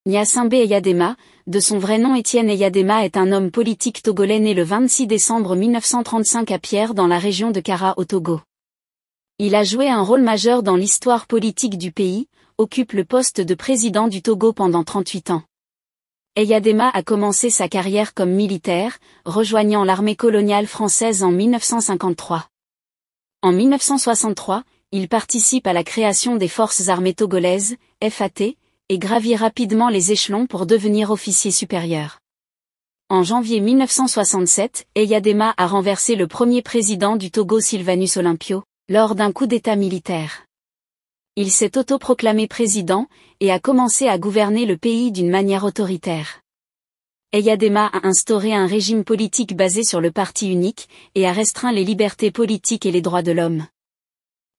Gnassingbé Eyadema, de son vrai nom Étienne Eyadema, est un homme politique togolais né le 26 décembre 1935 à Pierre dans la région de Kara au Togo. Il a joué un rôle majeur dans l'histoire politique du pays, occupe le poste de président du Togo pendant 38 ans. Eyadema a commencé sa carrière comme militaire, rejoignant l'armée coloniale française en 1953. En 1963, il participe à la création des Forces armées togolaises, FAT, et gravit rapidement les échelons pour devenir officier supérieur. En janvier 1967, Eyadema a renversé le premier président du Togo Sylvanus Olympio, lors d'un coup d'État militaire. Il s'est autoproclamé président, et a commencé à gouverner le pays d'une manière autoritaire. Eyadema a instauré un régime politique basé sur le parti unique, et a restreint les libertés politiques et les droits de l'homme.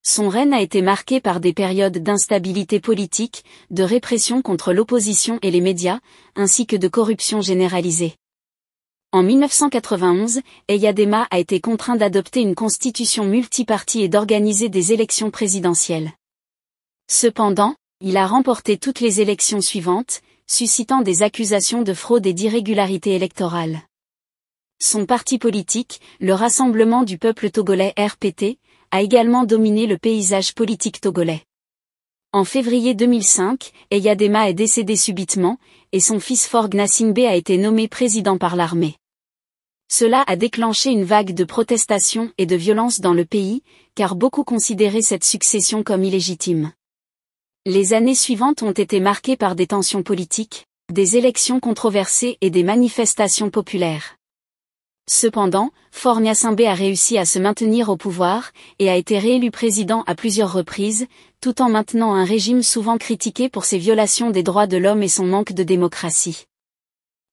Son règne a été marqué par des périodes d'instabilité politique, de répression contre l'opposition et les médias, ainsi que de corruption généralisée. En 1991, Eyadema a été contraint d'adopter une constitution multipartie et d'organiser des élections présidentielles. Cependant, il a remporté toutes les élections suivantes, suscitant des accusations de fraude et d'irrégularité électorale. Son parti politique, le Rassemblement du peuple togolais RPT, a également dominé le paysage politique togolais. En février 2005, Eyadema est décédé subitement, et son fils Faure Gnassingbé a été nommé président par l'armée. Cela a déclenché une vague de protestations et de violence dans le pays, car beaucoup considéraient cette succession comme illégitime. Les années suivantes ont été marquées par des tensions politiques, des élections controversées et des manifestations populaires. Cependant, Faure Gnassingbé a réussi à se maintenir au pouvoir, et a été réélu président à plusieurs reprises, tout en maintenant un régime souvent critiqué pour ses violations des droits de l'homme et son manque de démocratie.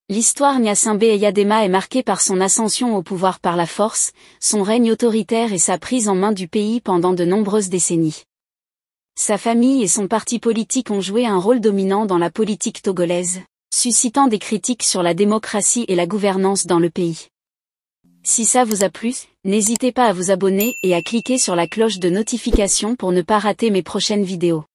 L'histoire Gnassingbé Eyadema est marquée par son ascension au pouvoir par la force, son règne autoritaire et sa prise en main du pays pendant de nombreuses décennies. Sa famille et son parti politique ont joué un rôle dominant dans la politique togolaise, suscitant des critiques sur la démocratie et la gouvernance dans le pays. Si ça vous a plu, n'hésitez pas à vous abonner et à cliquer sur la cloche de notification pour ne pas rater mes prochaines vidéos.